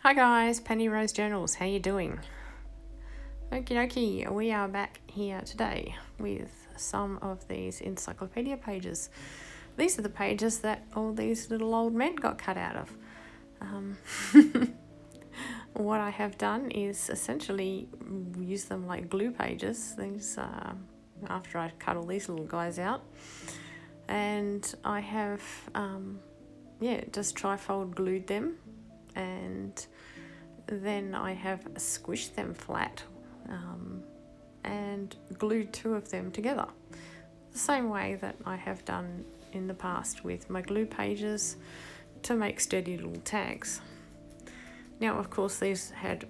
Hi guys, Penny Rose Journals, how you doing? Okie dokie, we are back here today with some of these encyclopedia pages. These are the pages that all these little old men got cut out of. What I have done is essentially use them like glue pages. These after I cut all these little guys out, and I have just trifold glued them, and then I have squished them flat and glued two of them together, the same way that I have done in the past with my glue pages to make sturdy little tags. Now, of course, these had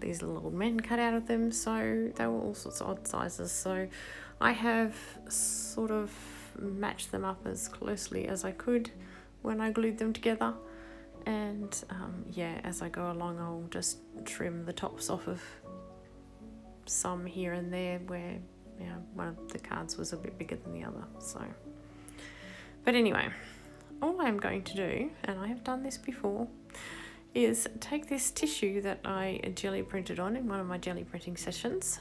these little old men cut out of them, so they were all sorts of odd sizes. So I have sort of matched them up as closely as I could when I glued them together. And as I go along, I'll just trim the tops off of some here and there where one of the cards was a bit bigger than the other. But anyway, all I'm going to do, and I have done this before, is take this tissue that I jelly printed on in one of my jelly printing sessions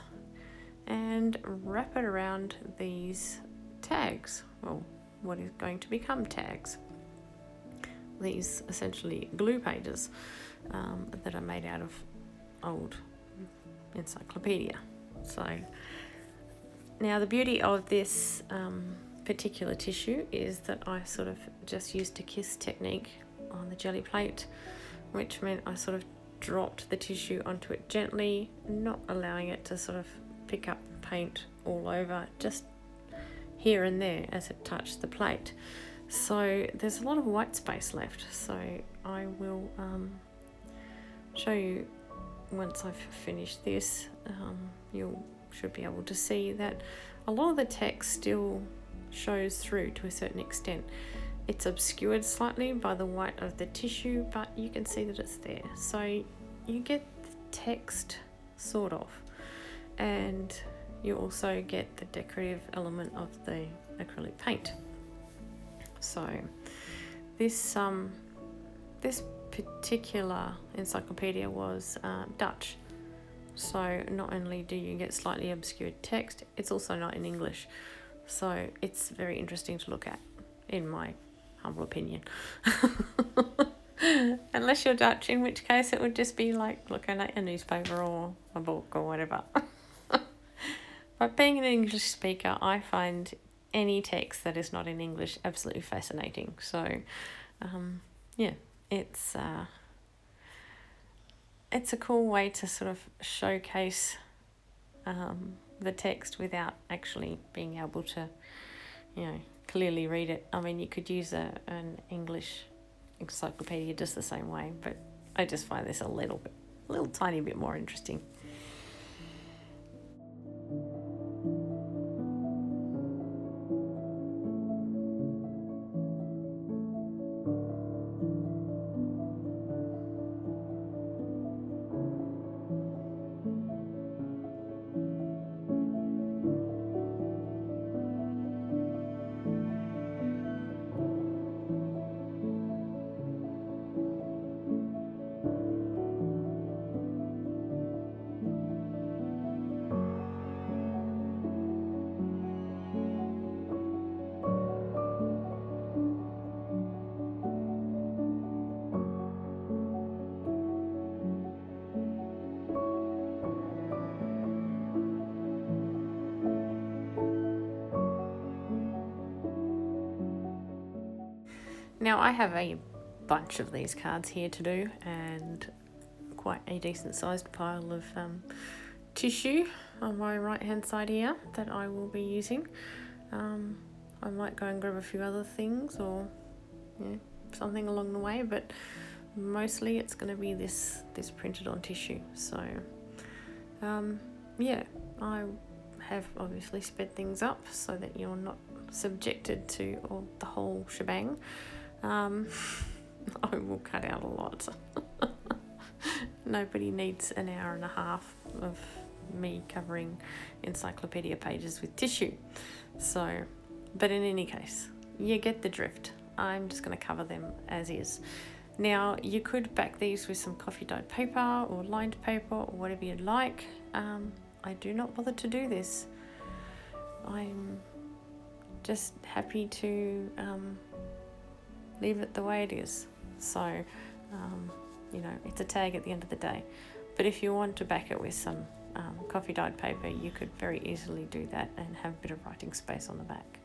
and wrap it around these tags, well, what is going to become tags. These essentially glue pages that are made out of old encyclopedia. So now the beauty of this particular tissue is that I sort of just used a kiss technique on the jelly plate, which meant I sort of dropped the tissue onto it gently, not allowing it to sort of pick up paint all over, just here and there as it touched the plate. So there's a lot of white space left, so I will show you once I've finished this. You should be able to see that a lot of the text still shows through to a certain extent. It's obscured slightly by the white of the tissue, but you can see that it's there. So you get the text sort of, and you also get the decorative element of the acrylic paint. So this particular encyclopedia was Dutch. So not only do you get slightly obscured text, it's also not in English. So it's very interesting to look at, in my humble opinion. Unless you're Dutch, in which case it would just be like looking at a newspaper or a book or whatever. But being an English speaker, I find any text that is not in English absolutely fascinating. So it's a cool way to sort of showcase the text without actually being able to clearly read it. I mean, you could use an English encyclopedia just the same way, but I just find this a little tiny bit more interesting. Now I have a bunch of these cards here to do, and quite a decent sized pile of tissue on my right hand side here that I will be using. I might go and grab a few other things or something along the way, but mostly it's going to be this printed on tissue. So I have obviously sped things up so that you're not subjected to the whole shebang. I will cut out a lot. Nobody needs an hour and a half of me covering encyclopedia pages with tissue. So, but in any case, you get the drift. I'm just going to cover them as is. Now you could back these with some coffee dyed paper or lined paper or whatever you'd like. I do not bother to do this. I'm just happy to leave it the way it is. So, you know, it's a tag at the end of the day. But if you want to back it with some coffee dyed paper, you could very easily do that and have a bit of writing space on the back.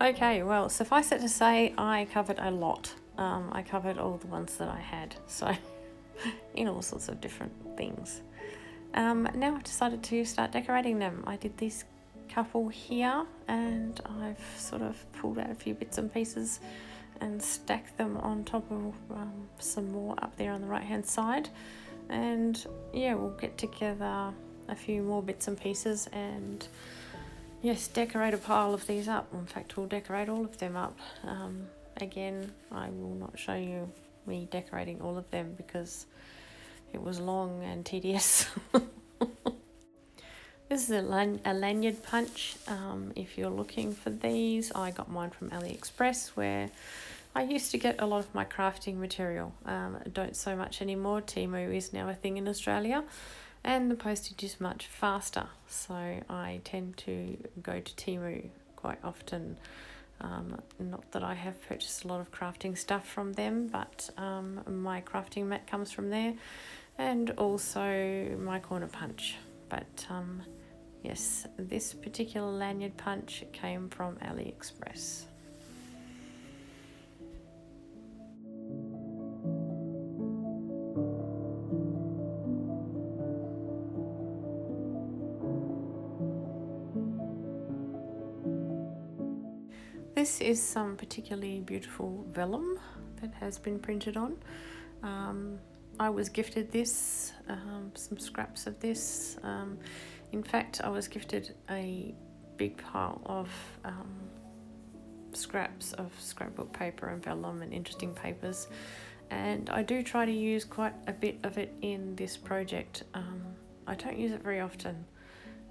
Okay, well, suffice it to say, I covered a lot. I covered all the ones that I had, so in all sorts of different things. Now I've decided to start decorating them. I did this couple here, and I've sort of pulled out a few bits and pieces and stacked them on top of some more up there on the right hand side. And yeah, we'll get together a few more bits and pieces and yes, decorate a pile of these up. In fact, we'll decorate all of them up. Again, I will not show you me decorating all of them because it was long and tedious. This is a lanyard punch. If you're looking for these, I got mine from AliExpress, where I used to get a lot of my crafting material. Don't so much anymore. Temu is now a thing in Australia, and the postage is much faster, so I tend to go to Temu quite often. Not that I have purchased a lot of crafting stuff from them, but my crafting mat comes from there, and also my corner punch. But yes, this particular lanyard punch came from AliExpress. This is some particularly beautiful vellum that has been printed on. I was gifted this, some scraps of this. In fact, I was gifted a big pile of scraps of scrapbook paper and vellum and interesting papers, and I do try to use quite a bit of it in this project. I don't use it very often,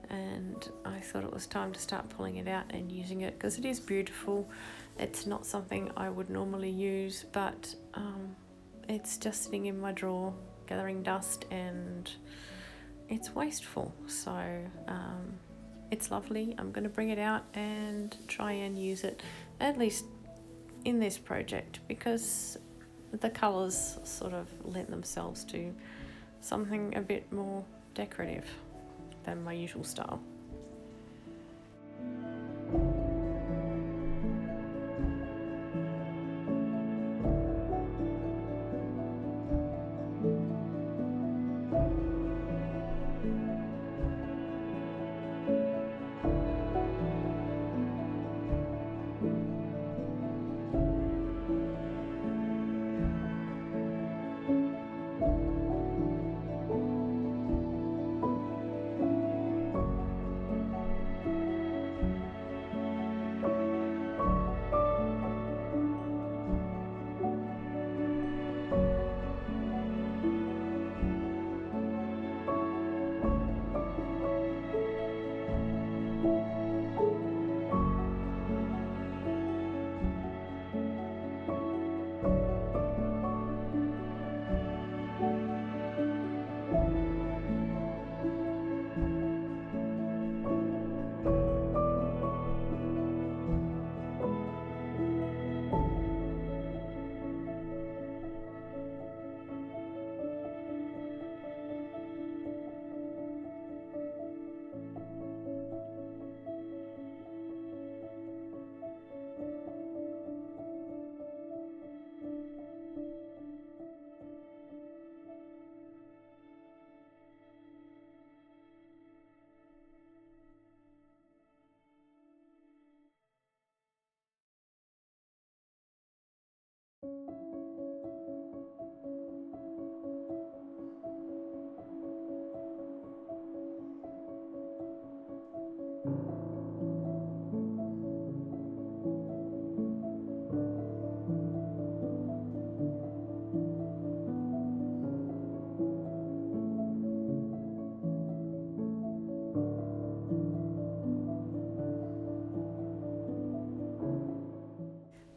and I thought it was time to start pulling it out and using it because it is beautiful. It's not something I would normally use, but it's just sitting in my drawer gathering dust, and it's wasteful, so it's lovely. I'm going to bring it out and try and use it, at least in this project, because the colours sort of lent themselves to something a bit more decorative than my usual style.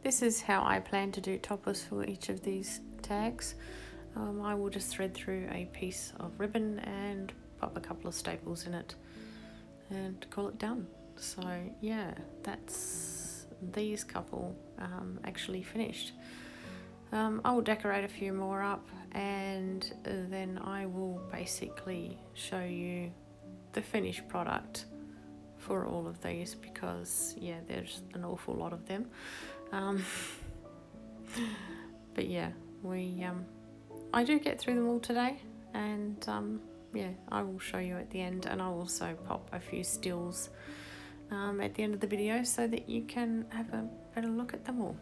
This is how I plan to do toppers for each of these tags. I will just thread through a piece of ribbon and pop a couple of staples in it and call it done. So yeah, that's these couple actually finished. I will decorate a few more up, and then I will basically show you the finished product for all of these, because yeah, there's an awful lot of them. But yeah, I do get through them all today, and yeah, I will show you at the end, and I'll also pop a few stills at the end of the video so that you can have a better look at them all.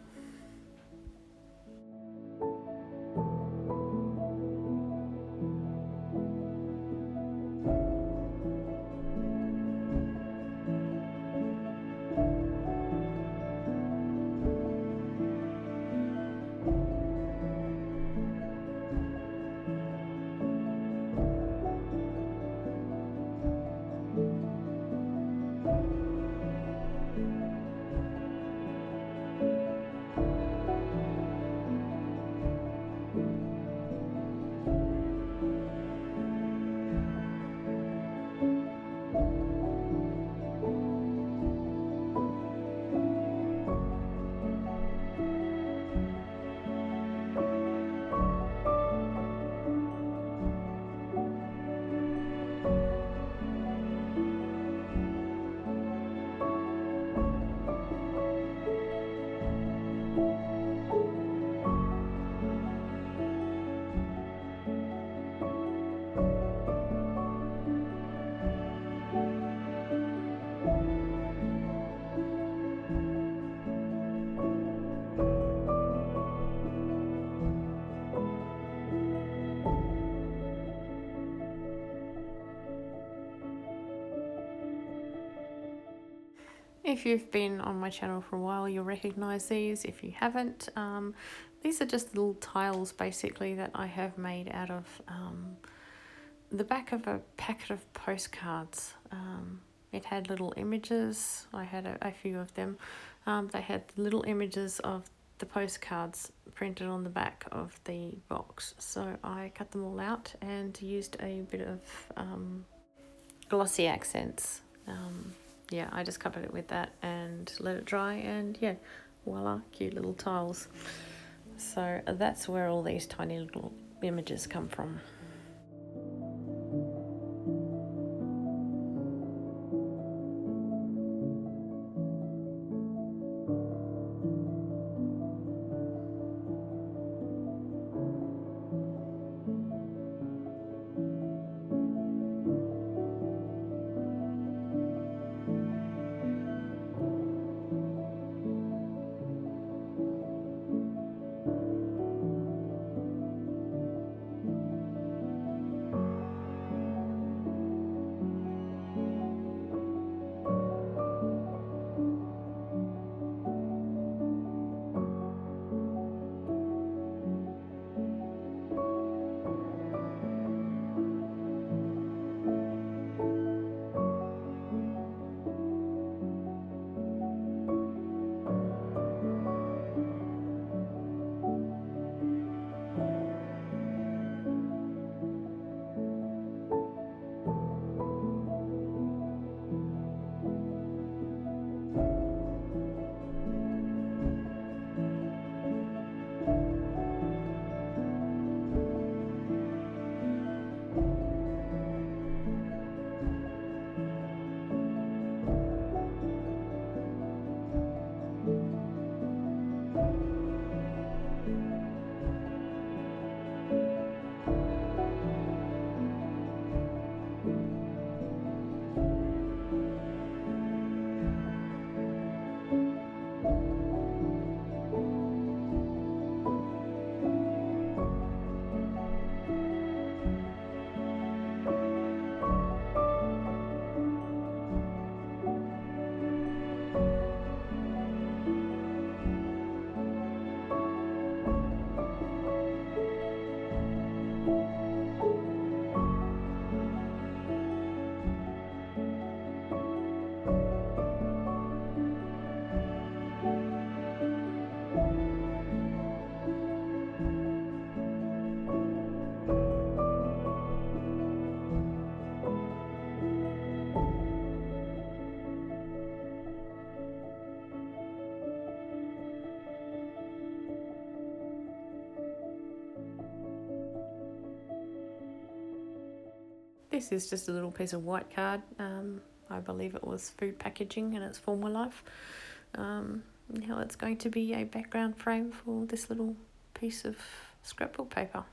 If you've been on my channel for a while, you'll recognise these. If you haven't, these are just little tiles basically that I have made out of the back of a packet of postcards. It had little images. I had a few of them. They had little images of the postcards printed on the back of the box. So I cut them all out and used a bit of glossy accents. Yeah, I just covered it with that and let it dry, and yeah, voila, cute little tiles. So that's where all these tiny little images come from. This is just a little piece of white card. I believe it was food packaging in its former life. Now it's going to be a background frame for this little piece of scrapbook paper.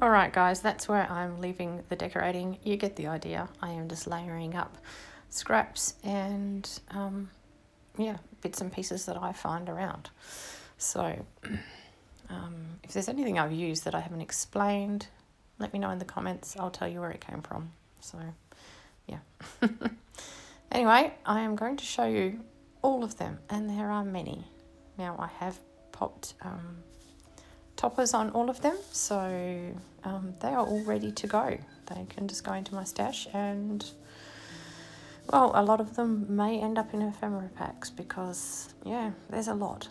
Alright guys, that's where I'm leaving the decorating. You get the idea. I am just layering up scraps and yeah, bits and pieces that I find around. So if there's anything I've used that I haven't explained, let me know in the comments. I'll tell you where it came from. So yeah. Anyway, I am going to show you all of them, and there are many. Now I have popped toppers on all of them, so they are all ready to go. They can just go into my stash, and well, a lot of them may end up in ephemera packs because yeah, there's a lot.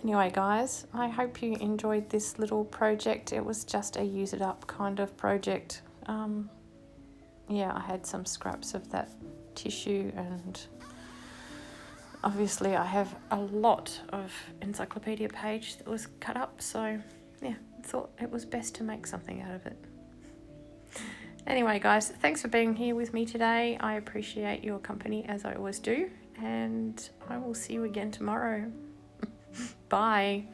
Anyway guys, I hope you enjoyed this little project. It was just a use it up kind of project. Yeah, I had some scraps of that tissue, and obviously I have a lot of encyclopedia page that was cut up, so yeah, I thought it was best to make something out of it. Anyway guys, thanks for being here with me today. I appreciate your company as I always do, and I will see you again tomorrow. Bye.